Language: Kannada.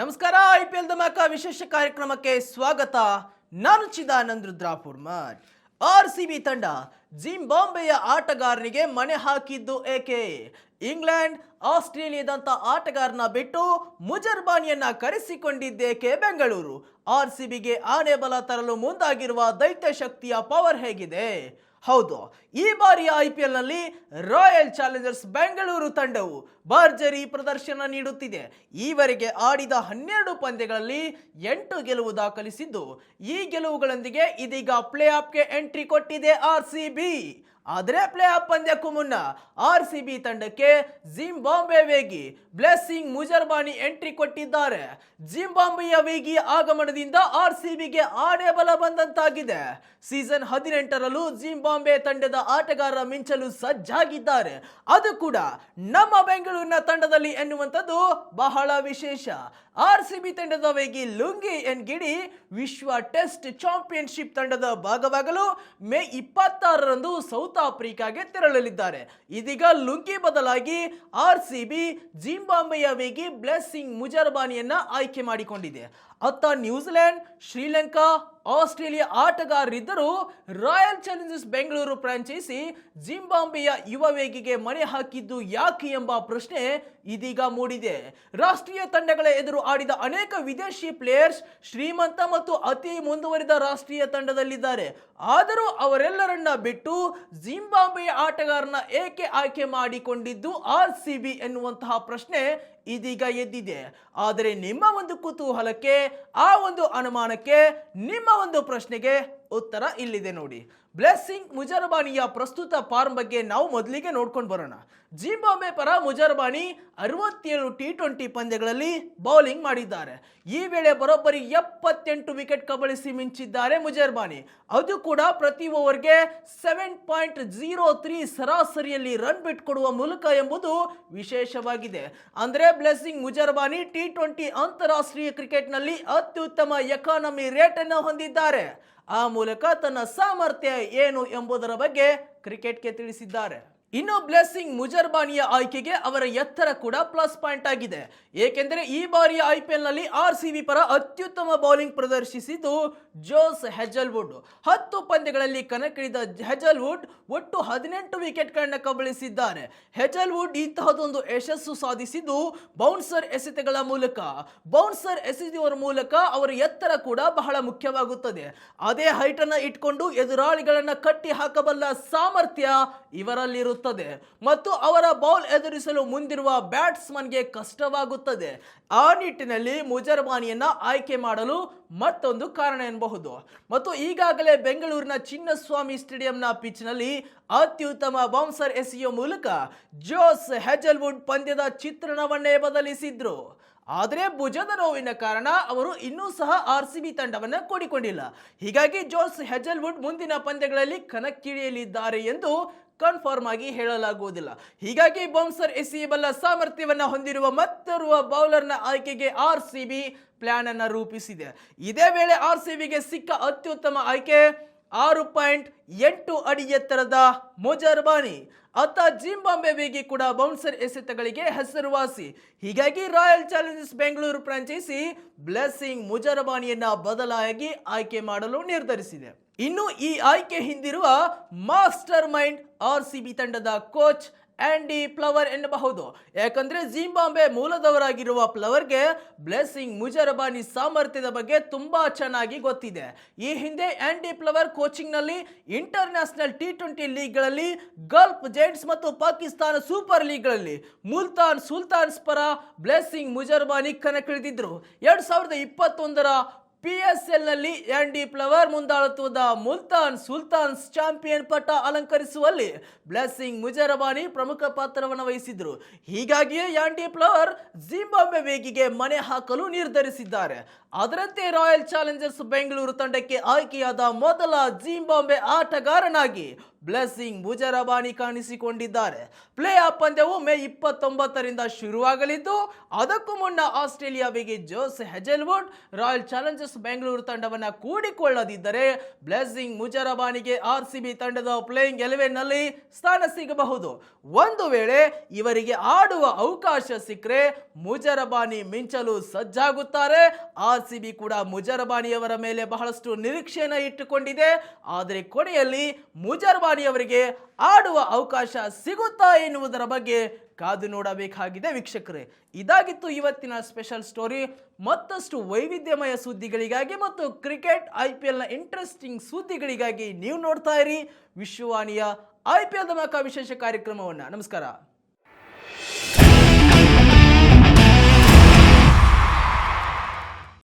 ನಮಸ್ಕಾರ. IPL ಧಮಾಕ ವಿಶೇಷ ಕಾರ್ಯಕ್ರಮಕ್ಕೆ ಸ್ವಾಗತ. ನಾನು ಚಿದಾನಂದ್ ರುದ್ರಾಪುರ್ ಮಠ್. RCB ತಂಡ ಜಿಂಬಾಬ್ವೆಯ ಆಟಗಾರನಿಗೆ ಮಣೆ ಹಾಕಿದ್ದು ಏಕೆ? ಇಂಗ್ಲೆಂಡ್, ಆಸ್ಟ್ರೇಲಿಯಾದಂತ ಆಟಗಾರನ ಬಿಟ್ಟು ಮುಜರ್ಬಾನಿಯನ್ನ ಕರೆಸಿಕೊಂಡಿದ್ದೇಕೆ ಬೆಂಗಳೂರು? RCBಗೆ ಆನೆ ಬಲ ತರಲು ಮುಂದಾಗಿರುವ ದೈತ್ಯ ಶಕ್ತಿಯ ಪವರ್ ಹೇಗಿದೆ? ಹೌದು, ಈ ಬಾರಿಯ IPL ನಲ್ಲಿ ರಾಯಲ್ ಚಾಲೆಂಜರ್ಸ್ ಬೆಂಗಳೂರು ತಂಡವು ಭರ್ಜರಿ ಪ್ರದರ್ಶನ ನೀಡುತ್ತಿದೆ. ಈವರೆಗೆ ಆಡಿದ 12 ಪಂದ್ಯಗಳಲ್ಲಿ 8 ಗೆಲುವು ದಾಖಲಿಸಿದ್ದು, ಈ ಗೆಲುವುಗಳೊಂದಿಗೆ ಇದೀಗ ಪ್ಲೇ ಆಫ್ಗೆ ಎಂಟ್ರಿ ಕೊಟ್ಟಿದೆ RCB. ಆದರೆ ಪ್ಲೇ ಆಫ್ ಪಂದ್ಯಕ್ಕೂ ಮುನ್ನ RCB ತಂಡಕ್ಕೆ ಜಿಂಬಾಬ್ವೆ ವೇಗಿ ಬ್ಲೆಸ್ಸಿಂಗ್ ಮುಜರ್ಬಾನಿ ಎಂಟ್ರಿ ಕೊಟ್ಟಿದ್ದಾರೆ. ಜಿಂಬಾಬ್ವೆಯ ವೇಗಿ ಆಗಮನದಿಂದ RCBಗೆ ಆನೆ ಬಲ ಬಂದಂತಾಗಿದೆ. ಸೀಸನ್ 18ರಲ್ಲೂ ಜಿಂಬಾಬ್ವೆ ತಂಡದ ಆಟಗಾರರ ಮಿಂಚಲು ಸಜ್ಜಾಗಿದ್ದಾರೆ. ಅದು ಕೂಡ ನಮ್ಮ ಬೆಂಗಳೂರಿನ ತಂಡದಲ್ಲಿ ಎನ್ನುವಂಥದ್ದು ಬಹಳ ವಿಶೇಷ. RCB ತಂಡದ ವೇಗಿ ಲುಂಗಿ ಎನ್ಗಿಡಿ ವಿಶ್ವ ಟೆಸ್ಟ್ ಚಾಂಪಿಯನ್ಶಿಪ್ ತಂಡದ ಭಾಗವಾಗಲು ಮೇ 26ರಂದು ಸೌತ್ ಆಫ್ರಿಕಾಗೆ ತೆರಳಲಿದ್ದಾರೆ. ಇದೀಗ ಲುಂಗಿ ಬದಲಾಗಿ RCB ಜಿಂಬಾಬ್ವೆಯ ವೇಗಿ ಬ್ಲೆಸ್ಸಿಂಗ್ ಮುಜರ್ಬಾನಿಯನ್ನ ಆಯ್ಕೆ ಮಾಡಿಕೊಂಡಿದೆ. ಅತ್ತ ನ್ಯೂಜಿಲೆಂಡ್, ಶ್ರೀಲಂಕಾ, ಆಸ್ಟ್ರೇಲಿಯಾ ಆಟಗಾರರಿದ್ದರೂ ರಾಯಲ್ ಚಾಲೆಂಜರ್ಸ್ ಬೆಂಗಳೂರು ಫ್ರಾಂಚೈಸಿ ಜಿಂಬಾಬ್ವೆಯ ಯುವ ವೇಗಿಗೆ ಮಣೆ ಹಾಕಿದ್ದು ಯಾಕೆ ಎಂಬ ಪ್ರಶ್ನೆ ಇದೀಗ ಮೂಡಿದೆ. ರಾಷ್ಟ್ರೀಯ ತಂಡಗಳ ಎದುರು ಆಡಿದ ಅನೇಕ ವಿದೇಶಿ ಪ್ಲೇಯರ್ಸ್ ಶ್ರೀಮಂತ ಮತ್ತು ಅತಿ ಮುಂದುವರಿದ ರಾಷ್ಟ್ರೀಯ ತಂಡದಲ್ಲಿದ್ದಾರೆ. ಆದರೂ ಅವರೆಲ್ಲರನ್ನ ಬಿಟ್ಟು ಜಿಂಬಾಬ್ವೆಯ ಆಟಗಾರನ ಏಕೆ ಆಯ್ಕೆ ಮಾಡಿಕೊಂಡಿದ್ದು RCB ಎನ್ನುವಂತಹ ಪ್ರಶ್ನೆ ಇದೀಗ ಎದ್ದಿದೆ. ಆದರೆ ನಿಮ್ಮ ಒಂದು ಕುತೂಹಲಕ್ಕೆ, ಆ ಒಂದು ಅನುಮಾನಕ್ಕೆ, ನಿಮ್ಮ ಒಂದು ಪ್ರಶ್ನೆಗೆ ಉತ್ತರ ಇಲ್ಲಿದೆ ನೋಡಿ. ಬ್ಲೆಸ್ಸಿಂಗ್ ಮುಜರ್ಬಾನಿಯ ಪ್ರಸ್ತುತ ಫಾರ್ಮ್ ಬಗ್ಗೆ ನಾವು ಮೊದಲಿಗೆ ನೋಡ್ಕೊಂಡು ಬರೋಣ. ಜಿಂಬಾಬ್ವೆ ಪರ ಮುಜರ್ಬಾನಿ 67 T20 ಪಂದ್ಯಗಳಲ್ಲಿ ಬೌಲಿಂಗ್ ಮಾಡಿದ್ದಾರೆ. ಈ ವೇಳೆ ಬರೋಬ್ಬರಿ 78 ವಿಕೆಟ್ ಕಬಳಿಸಿ ಮಿಂಚಿದ್ದಾರೆ ಮುಜರ್ಬಾನಿ. ಅದು ಕೂಡ ಪ್ರತಿ ಓವರ್ಗೆ 7.03 ಸರಾಸರಿಯಲ್ಲಿ ರನ್ ಬಿಟ್ಕೊಡುವ ಮೂಲಕ ಎಂಬುದು ವಿಶೇಷವಾಗಿದೆ. ಅಂದ್ರೆ ಬ್ಲೆಸ್ಸಿಂಗ್ ಮುಜರ್ಬಾನಿ T20 ಅಂತಾರಾಷ್ಟ್ರೀಯ ಕ್ರಿಕೆಟ್ನಲ್ಲಿ ಅತ್ಯುತ್ತಮ ಎಕಾನಮಿ ರೇಟ್ ಅನ್ನು ಹೊಂದಿದ್ದಾರೆ. ಆ ಮೂಲಕ ತನ್ನ ಸಾಮರ್ಥ್ಯ ಏನು ಎಂಬುದರ ಬಗ್ಗೆ ಕ್ರಿಕೆಟ್ಗೆ ತಿಳಿಸಿದ್ದಾರೆ. ಇನ್ನು ಬ್ಲೆಸ್ಸಿಂಗ್ ಮುಜರ್ಬಾನಿಯ ಆಯ್ಕೆಗೆ ಅವರ ಎತ್ತರ ಕೂಡ ಪ್ಲಸ್ ಪಾಯಿಂಟ್ ಆಗಿದೆ. ಏಕೆಂದರೆ ಈ ಬಾರಿಯ IPL ನಲ್ಲಿ RCB ಪರ ಅತ್ಯುತ್ತಮ ಬೌಲಿಂಗ್ ಪ್ರದರ್ಶಿಸಿದ್ದು ಜೋಸ್ ಹೆಜಲ್ವುಡ್. 10 ಪಂದ್ಯಗಳಲ್ಲಿ ಕಣಕ್ಕಿಳಿದ ಹೆಜಲ್ವುಡ್ ಒಟ್ಟು 18 ವಿಕೆಟ್ಗಳನ್ನು ಕಬಳಿಸಿದ್ದಾರೆ. ಹೆಜಲ್ವುಡ್ ಇಂತಹದೊಂದು ಯಶಸ್ಸು ಸಾಧಿಸಿದ್ದು ಬೌನ್ಸರ್ ಎಸೆತಗಳ ಮೂಲಕ. ಬೌನ್ಸರ್ ಎಸೆಯುವ ಮೂಲಕ ಅವರ ಎತ್ತರ ಕೂಡ ಬಹಳ ಮುಖ್ಯವಾಗುತ್ತದೆ. ಅದೇ ಹೈಟ್ ಅನ್ನು ಇಟ್ಕೊಂಡು ಎದುರಾಳಿಗಳನ್ನ ಕಟ್ಟಿ ಹಾಕಬಲ್ಲ ಸಾಮರ್ಥ್ಯ ಇವರಲ್ಲಿರುತ್ತದೆ ಮತ್ತು ಅವರ ಬೌಲ್ ಎದುರಿಸಲು ಮುಂದಿರುವ ಬ್ಯಾಟ್ಸ್ಮನ್ಗೆ ಕಷ್ಟವಾಗುತ್ತದೆ. ಆ ನಿಟ್ಟಿನಲ್ಲಿ ಮುಜರ್ಬಾನಿಯನ್ನ ಆಯ್ಕೆ ಮಾಡಲು ಮತ್ತೊಂದು ಕಾರಣ ಎನ್ನಬಹುದು. ಮತ್ತು ಈಗಾಗಲೇ ಬೆಂಗಳೂರಿನ ಚಿನ್ನಸ್ವಾಮಿ ಸ್ಟೇಡಿಯಂನ ಪಿಚ್ನಲ್ಲಿ ಅತ್ಯುತ್ತಮ ಬೌನ್ಸರ್ ಎಸೆಯುವ ಮೂಲಕ ಜೋಸ್ ಹೆಜಲ್ವುಡ್ ಪಂದ್ಯದ ಚಿತ್ರಣವನ್ನೇ ಬದಲಿಸಿದ್ರು. ಆದರೆ ಭುಜದ ನೋವಿನ ಕಾರಣ ಅವರು ಇನ್ನೂ ಸಹ RCB ತಂಡವನ್ನು ಕೂಡಿಕೊಂಡಿಲ್ಲ. ಹೀಗಾಗಿ ಜೋಸ್ ಹೆಜಲ್ವುಡ್ ಮುಂದಿನ ಪಂದ್ಯಗಳಲ್ಲಿ ಕಣಕ್ಕಿಳಿಯಲಿದ್ದಾರೆ ಎಂದು ಕನ್ಫರ್ಮ್ ಆಗಿ ಹೇಳಲಾಗುವುದಿಲ್ಲ. ಹೀಗಾಗಿ ಬೌನ್ಸರ್ ಎಸೆಯಬಲ್ಲ ಸಾಮರ್ಥ್ಯವನ್ನು ಹೊಂದಿರುವ ಮತ್ತೋರ್ವ ಬೌಲರ್ನ ಆಯ್ಕೆಗೆ RCB ಪ್ಲಾನ್ ಅನ್ನು ರೂಪಿಸಿದೆ. ಇದೇ ವೇಳೆ RCBಗೆ ಸಿಕ್ಕ ಅತ್ಯುತ್ತಮ ಆಯ್ಕೆ 6.8 ಅಡಿ ಎತ್ತರದ ಮುಜರ್ಬಾನಿ. ಅತ್ತ ಜಿಂಬಾಬ್ವೆ ವೇಗಿ ಕೂಡ ಬೌನ್ಸರ್ ಎಸೆತಗಳಿಗೆ ಹೆಸರುವಾಸಿ. ಹೀಗಾಗಿ Royal Challengers Bengaluru franchise Blessing ಮುಜರ್ಬಾನಿಯನ್ನ ಬದಲಾಗಿ ಆಯ್ಕೆ ಮಾಡಲು ನಿರ್ಧರಿಸಿದೆ. ಇನ್ನು ಈ ಆಯ್ಕೆ ಹಿಂದಿರುವ ಮಾಸ್ಟರ್ ಮೈಂಡ್ RCB ತಂಡದ ಕೋಚ್ ಆಂಡಿ ಫ್ಲವರ್ ಎನ್ನಬಹುದು. ಯಾಕಂದ್ರೆ ಜಿಂಬಾಬ್ವೆ ಮೂಲದವರಾಗಿರುವ ಫ್ಲವರ್ಗೆ ಬ್ಲೆಸ್ಸಿಂಗ್ ಮುಜರ್ಬಾನಿ ಸಾಮರ್ಥ್ಯದ ಬಗ್ಗೆ ತುಂಬಾ ಚೆನ್ನಾಗಿ ಗೊತ್ತಿದೆ. ಈ ಹಿಂದೆ ಆಂಡಿ ಫ್ಲವರ್ ಕೋಚಿಂಗ್ ನಲ್ಲಿ ಇಂಟರ್ನ್ಯಾಷನಲ್ T20 ಲೀಗ್ಗಳಲ್ಲಿ, ಗಲ್ಫ್ ಜೈಂಟ್ಸ್ ಮತ್ತು ಪಾಕಿಸ್ತಾನ ಸೂಪರ್ ಲೀಗ್ಗಳಲ್ಲಿ ಮುಲ್ತಾನ್ ಸುಲ್ತಾನ್ಸ್ ಪರ ಬ್ಲೆಸ್ಸಿಂಗ್ ಮುಜರ್ಬಾನಿ ಕಣಕ್ಕಿಳಿದಿದ್ರು. 2021ರ PSL ನಲ್ಲಿ ಆಂಡಿ ಫ್ಲವರ್ ಮುಂದಾಳತ್ವದ ಮುಲ್ತಾನ್ ಸುಲ್ತಾನ್ಸ್ ಚಾಂಪಿಯನ್ ಪಟ್ಟ ಅಲಂಕರಿಸುವಲ್ಲಿ ಬ್ಲೆಸ್ಸಿಂಗ್ ಮುಜರ್ಬಾನಿ ಪ್ರಮುಖ ಪಾತ್ರವನ್ನು ವಹಿಸಿದ್ರು. ಹೀಗಾಗಿಯೇ ಆಂಡಿ ಫ್ಲವರ್ ಜಿಂಬಾಬ್ವೆ ವೇಗಿಗೆ ಮಣೆ ಹಾಕಲು ನಿರ್ಧರಿಸಿದ್ದಾರೆ. ಅದರಂತೆ ರಾಯಲ್ ಚಾಲೆಂಜರ್ಸ್ ಬೆಂಗಳೂರು ತಂಡಕ್ಕೆ ಆಯ್ಕೆಯಾದ ಮೊದಲ ಜಿಂಬಾಬ್ವೆ ಆಟಗಾರನಾಗಿ ಬ್ಲೆಸ್ಸಿಂಗ್ ಮುಜರಬಾನಿ ಕಾಣಿಸಿಕೊಂಡಿದ್ದಾರೆ. ಪ್ಲೇ ಆಫ್ ಪಂದ್ಯವು ಮೇ 29ರಿಂದ ಶುರುವಾಗಲಿದ್ದು ಅದಕ್ಕೂ ಮುನ್ನ ಆಸ್ಟ್ರೇಲಿಯಾ ವೇಗಿ Jose Hazlewood royal Challengers Bengaluru ತಂಡವನ್ನು ಕೂಡಿಕೊಳ್ಳದಿದ್ದರೆ ಬ್ಲೆಸ್ಸಿಂಗ್ ಮುಜರಬಾನಿಗೆ RCB ತಂಡದ ಪ್ಲೇಯಿಂಗ್ 11 ನಲ್ಲಿ ಸ್ಥಾನ ಸಿಗಬಹುದು. ಒಂದು ವೇಳೆ ಇವರಿಗೆ ಆಡುವ ಅವಕಾಶ ಸಿಕ್ಕರೆ ಮುಜರಬಾನಿ ಮಿಂಚಲು ಸಜ್ಜಾಗುತ್ತಾರೆ. RCB ಕೂಡ ಮುಜರಬಾನಿಯವರ ಮೇಲೆ ಬಹಳಷ್ಟು ನಿರೀಕ್ಷೆಯನ್ನು ಇಟ್ಟುಕೊಂಡಿದೆ. ಆದರೆ ಕೊನೆಯಲ್ಲಿ ಮುಜರಬಾನಿಯವರಿಗೆ ಆಡುವ ಅವಕಾಶ ಸಿಗುತ್ತಾ ಎನ್ನುವುದರ ಬಗ್ಗೆ ಕಾದು ನೋಡಬೇಕಾಗಿದೆ ವೀಕ್ಷಕರೇ. ಇದಾಗಿತ್ತು ಇವತ್ತಿನ ಸ್ಪೆಷಲ್ ಸ್ಟೋರಿ. ಮತ್ತಷ್ಟು ವೈವಿಧ್ಯಮಯ ಸುದ್ದಿಗಳಿಗಾಗಿ ಮತ್ತು ಕ್ರಿಕೆಟ್ IPLನ ಇಂಟ್ರೆಸ್ಟಿಂಗ್ ಸುದ್ದಿಗಳಿಗಾಗಿ ನೀವು ನೋಡ್ತಾ ಇರಿ ವಿಶ್ವವಾಣಿಯ IPL ಧಮಾಕ ವಿಶೇಷ ಕಾರ್ಯಕ್ರಮವನ್ನು. ನಮಸ್ಕಾರ.